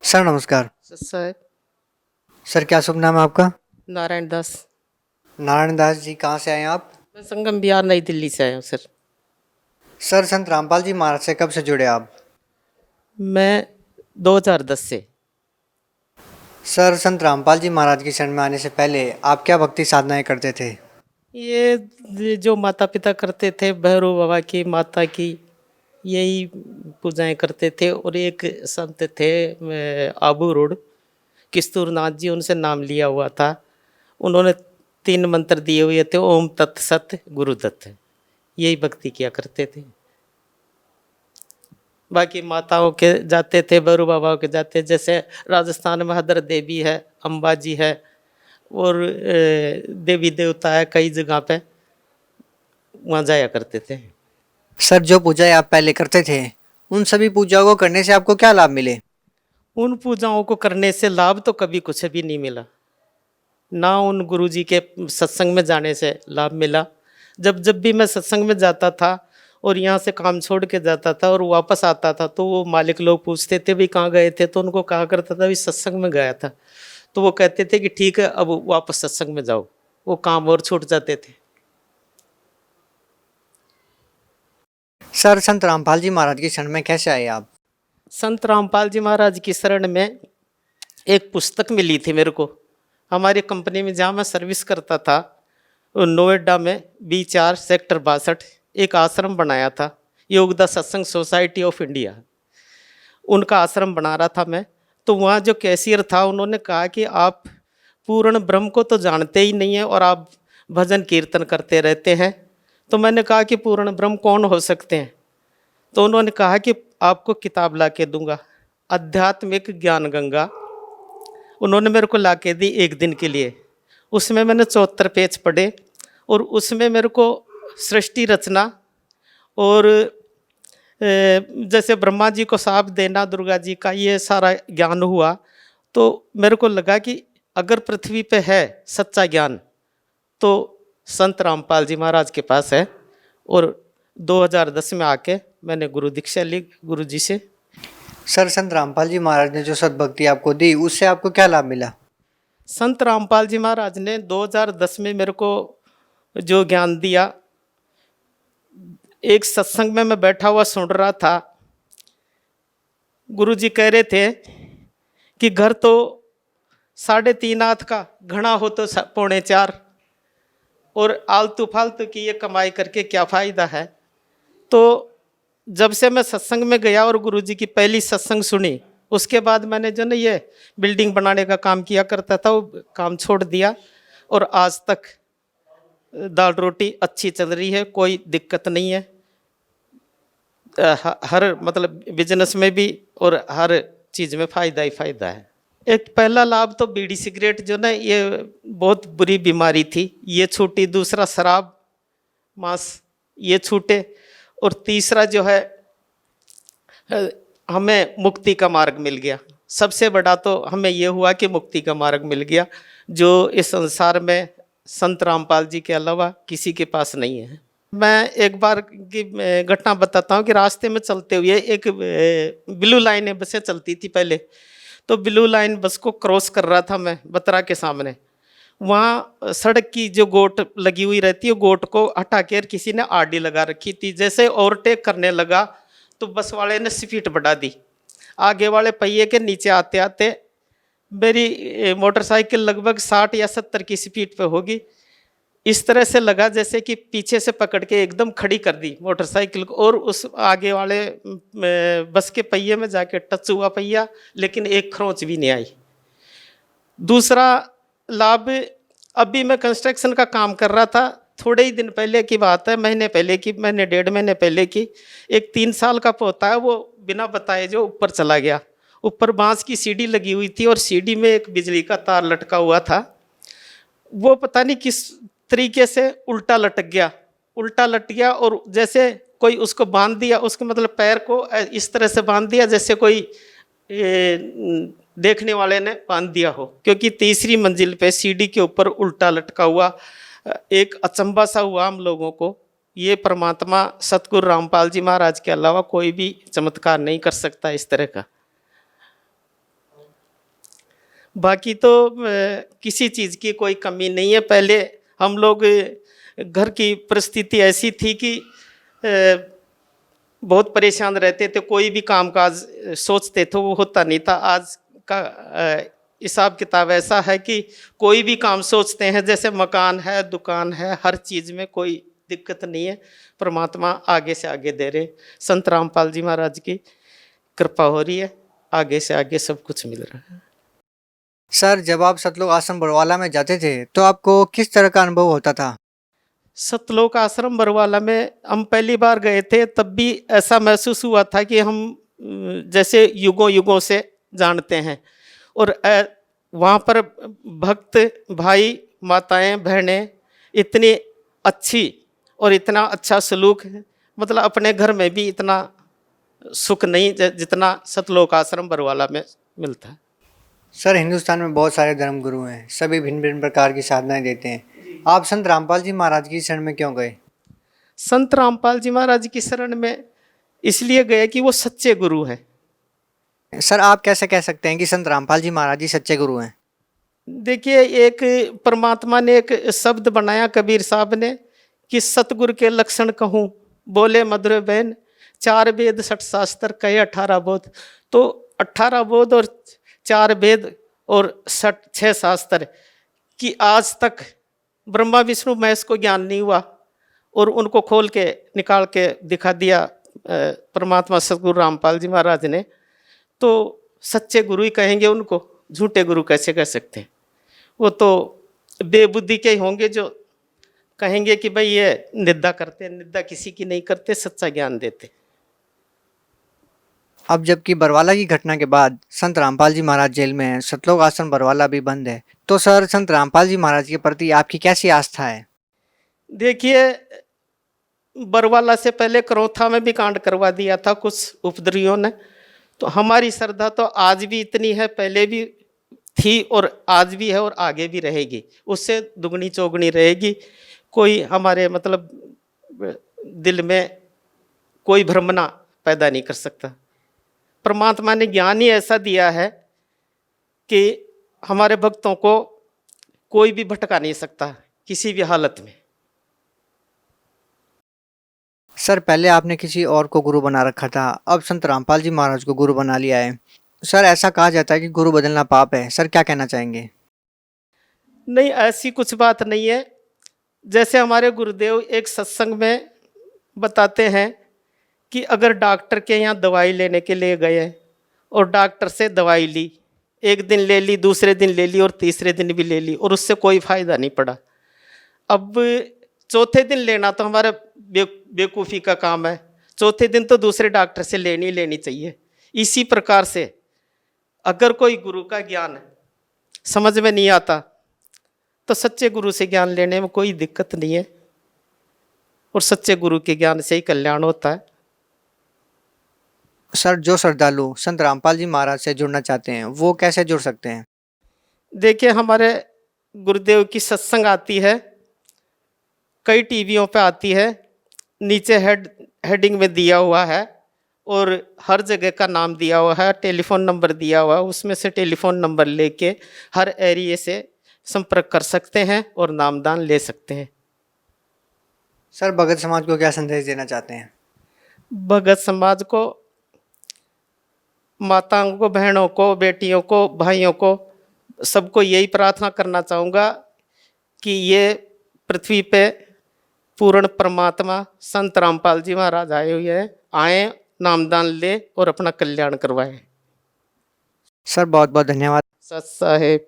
Sir नमस्कार। Sir. Sir क्या शुभ नाम है आपका? नारायण दास। नारायण दास जी, कहाँ से आए हैं आप? मैं संगम बिहार नई दिल्ली से आया हूँ सर। सर संत रामपाल जी महाराज से कब से जुड़े आप? मैं 2010 से। सर संत रामपाल जी महाराज की शरण में आने से पहले आप क्या भक्ति साधनाएं करते थे? ये जो माता पिता करते थे, भैरव बाबा की, माता की, यही पूजाएं करते थे। और एक संत थे आबू रोड, किस्तूरनाथ जी, उनसे नाम लिया हुआ था। उन्होंने 3 मंत्र दिए हुए थे, ओम तत्सत गुरुदत्त। यही भक्ति किया करते थे। बाकी माताओं के जाते थे, भैरव बाबा के जाते, जैसे राजस्थान में हदर देवी है, अम्बा जी है, और देवी देवता है कई जगह पे, वहाँ जाया करते थे। सर जो पूजाएं आप पहले करते थे उन सभी पूजाओं को करने से आपको क्या लाभ मिले? उन पूजाओं को करने से लाभ तो कभी कुछ भी नहीं मिला, ना उन गुरुजी के सत्संग में जाने से लाभ मिला। जब जब भी मैं सत्संग में जाता था और यहाँ से काम छोड़ के जाता था और वापस आता था, तो वो मालिक लोग पूछते थे भाई कहाँ गए थे, तो उनको कहा करता था भाई सत्संग में गया था। तो वो कहते थे कि ठीक है, अब वापस सत्संग में जाओ। वो काम और छूट जाते थे। सर संत रामपाल जी महाराज की शरण में कैसे आए आप? संत रामपाल जी महाराज की शरण में एक पुस्तक मिली थी मेरे को। हमारी कंपनी में जहाँ मैं सर्विस करता था, नोएडा में B4 सेक्टर 62 एक आश्रम बनाया था, योगदा सत्संग सोसाइटी ऑफ इंडिया। उनका आश्रम बना रहा था मैं। तो वहाँ जो कैशियर था, उन्होंने कहा कि आप पूर्ण ब्रह्म को तो जानते ही नहीं हैं और आप भजन कीर्तन करते रहते हैं। तो मैंने कहा कि पूर्ण ब्रह्म कौन हो सकते हैं? तो उन्होंने कहा कि आपको किताब ला के दूंगा, आध्यात्मिक ज्ञान गंगा। उन्होंने मेरे को ला के दी एक दिन के लिए। उसमें मैंने 74 पेज पढ़े और उसमें मेरे को सृष्टि रचना और जैसे ब्रह्मा जी को शाप देना, दुर्गा जी का, ये सारा ज्ञान हुआ। तो मेरे को लगा कि अगर पृथ्वी पे है सच्चा ज्ञान तो संत रामपाल जी महाराज के पास है। और 2010 में आके मैंने गुरु दीक्षा ली गुरु जी से। सर संत रामपाल जी महाराज ने जो सद्भक्ति आपको दी उससे आपको क्या लाभ मिला? संत रामपाल जी महाराज ने 2010 में मेरे को जो ज्ञान दिया, एक सत्संग में मैं बैठा हुआ सुन रहा था। गुरु जी कह रहे थे कि घर तो 3.5 हाथ का, घना हो तो 4.25, और आलतू फालतू की ये कमाई करके क्या फ़ायदा है। तो जब से मैं सत्संग में गया और गुरु जी की पहली सत्संग सुनी, उसके बाद मैंने जो ना ये बिल्डिंग बनाने का काम किया करता था, वो काम छोड़ दिया। और आज तक दाल रोटी अच्छी चल रही है, कोई दिक्कत नहीं है। हर मतलब बिजनेस में भी और हर चीज़ में फ़ायदा ही फ़ायदा है। एक पहला लाभ तो बीड़ी सिगरेट जो ना, ये बहुत बुरी बीमारी थी, ये छूटी। दूसरा शराब मांस ये छूटे। और तीसरा जो है, हमें मुक्ति का मार्ग मिल गया। सबसे बड़ा तो हमें ये हुआ कि मुक्ति का मार्ग मिल गया, जो इस संसार में संत रामपाल जी के अलावा किसी के पास नहीं है। मैं एक बार की घटना बताता हूँ कि रास्ते में चलते हुए एक ब्लू लाइन बसें चलती थी पहले। तो ब्लू लाइन बस को क्रॉस कर रहा था मैं बतरा के सामने। वहाँ सड़क की जो गोट लगी हुई रहती है, गोट को हटा कर किसी ने आरडी लगा रखी थी। जैसे ओवरटेक करने लगा तो बस वाले ने स्पीड बढ़ा दी। आगे वाले पहिए के नीचे आते आते मेरी मोटरसाइकिल लगभग 60 या 70 की स्पीड पे होगी। इस तरह से लगा जैसे कि पीछे से पकड़ के एकदम खड़ी कर दी मोटरसाइकिल को, और उस आगे वाले बस के पहिए में जाके टच हुआ पहिया, लेकिन एक खरोंच भी नहीं आई। दूसरा लाभ, अभी मैं कंस्ट्रक्शन का काम कर रहा था, थोड़े ही दिन पहले की बात है, महीने पहले की, महीने 1.5 महीने पहले की। एक 3 साल का पोता है, वो बिना बताए जो ऊपर चला गया। ऊपर बांस की सीढ़ी लगी हुई थी और सीढ़ी में एक बिजली का तार लटका हुआ था। वो पता नहीं किस तरीके से उल्टा लटक गया, उल्टा लट गया। और जैसे कोई उसको बांध दिया, उसके मतलब पैर को इस तरह से बांध दिया जैसे कोई देखने वाले ने बांध दिया हो, क्योंकि तीसरी मंजिल पे सीढ़ी के ऊपर उल्टा लटका हुआ। एक अचंभा सा हुआ हम लोगों को। ये परमात्मा सतगुरु रामपाल जी महाराज के अलावा कोई भी चमत्कार नहीं कर सकता इस तरह का। बाकी तो किसी चीज़ की कोई कमी नहीं है। पहले हम लोग घर की परिस्थिति ऐसी थी कि बहुत परेशान रहते थे, कोई भी कामकाज सोचते थे वो होता नहीं था। आज का हिसाब किताब ऐसा है कि कोई भी काम सोचते हैं, जैसे मकान है, दुकान है, हर चीज़ में कोई दिक्कत नहीं है। परमात्मा आगे से आगे दे रहे, संत रामपाल जी महाराज की कृपा हो रही है, आगे से आगे सब कुछ मिल रहा है। सर जब आप सतलोक आश्रम बरवाला में जाते थे तो आपको किस तरह का अनुभव होता था? सतलोक आश्रम बरवाला में हम पहली बार गए थे, तब भी ऐसा महसूस हुआ था कि हम जैसे युगों युगों से जानते हैं। और वहाँ पर भक्त भाई माताएं बहनें इतनी अच्छी और इतना अच्छा सलूक है, मतलब अपने घर में भी इतना सुख नहीं जितना सतलोक आश्रम बरवाला में मिलता है। सर हिंदुस्तान में बहुत सारे धर्म गुरु हैं, सभी भिन्न भिन्न प्रकार की साधनाएं देते हैं। आप संत रामपाल जी महाराज की शरण में क्यों गए? संत रामपाल जी महाराज की शरण में इसलिए गए कि वो सच्चे गुरु हैं। सर आप कैसे कह सकते हैं कि संत रामपाल जी महाराज जी सच्चे गुरु हैं? देखिए, एक परमात्मा ने एक शब्द बनाया कबीर साहब ने कि सतगुरु के लक्षण कहूँ, बोले मधुर बैन, 4 वेद 6 शास्त्र कहे 18 बोध। तो 18 बोध और 4 वेद और 6 शास्त्र कि आज तक ब्रह्मा विष्णु महेश को ज्ञान नहीं हुआ, और उनको खोल के निकाल के दिखा दिया परमात्मा सतगुरु रामपाल जी महाराज ने। तो सच्चे गुरु ही कहेंगे उनको, झूठे गुरु कैसे कह सकते हैं? वो तो बेबुद्धि के ही होंगे जो कहेंगे कि भाई ये निंदा करते हैं। निंदा किसी की नहीं करते, सच्चा ज्ञान देते। अब जबकि बरवाला की घटना के बाद संत रामपाल जी महाराज जेल में हैं, सतलोक आश्रम बरवाला भी बंद है, तो सर संत रामपाल जी महाराज के प्रति आपकी कैसी आस्था है? देखिए, बरवाला से पहले करौथा में भी कांड करवा दिया था कुछ उपद्रवियों ने। तो हमारी श्रद्धा तो आज भी इतनी है, पहले भी थी और आज भी है और आगे भी रहेगी, उससे दुगनी चौगनी रहेगी। कोई हमारे मतलब दिल में कोई भ्रमना पैदा नहीं कर सकता। परमात्मा ने ज्ञान ही ऐसा दिया है कि हमारे भक्तों को कोई भी भटका नहीं सकता किसी भी हालत में। सर पहले आपने किसी और को गुरु बना रखा था, अब संत रामपाल जी महाराज को गुरु बना लिया है। सर ऐसा कहा जाता है कि गुरु बदलना पाप है, सर क्या कहना चाहेंगे? नहीं, ऐसी कुछ बात नहीं है। जैसे हमारे गुरुदेव एक सत्संग में बताते हैं कि अगर डॉक्टर के यहाँ दवाई लेने के लिए गए और डॉक्टर से दवाई ली, एक दिन ले ली, दूसरे दिन ले ली और तीसरे दिन भी ले ली, और उससे कोई फायदा नहीं पड़ा। अब चौथे दिन लेना तो हमारा बेवकूफ़ी का काम है। चौथे दिन तो दूसरे डॉक्टर से लेनी चाहिए। इसी प्रकार से अगर कोई गुरु का ज्ञान समझ में नहीं आता तो सच्चे गुरु से ज्ञान लेने में कोई दिक्कत नहीं है, और सच्चे गुरु के ज्ञान से ही कल्याण होता है। सर जो श्रद्धालु संत रामपाल जी महाराज से जुड़ना चाहते हैं वो कैसे जुड़ सकते हैं? देखिए, हमारे गुरुदेव की सत्संग आती है, कई टीवियों पे आती है, नीचे हेडिंग में दिया हुआ है और हर जगह का नाम दिया हुआ है, टेलीफोन नंबर दिया हुआ है। उसमें से टेलीफोन नंबर लेके हर एरिया से संपर्क कर सकते हैं और नामदान ले सकते हैं। सर भगत समाज को क्या संदेश देना चाहते हैं? भगत समाज को, माताओं को, बहनों को, बेटियों को, भाइयों को, सबको यही प्रार्थना करना चाहूँगा कि ये पृथ्वी पे पूर्ण परमात्मा संत रामपाल जी महाराज आए हुए हैं, आए, नामदान ले और अपना कल्याण करवाए। सर बहुत बहुत धन्यवाद। सत साहेब।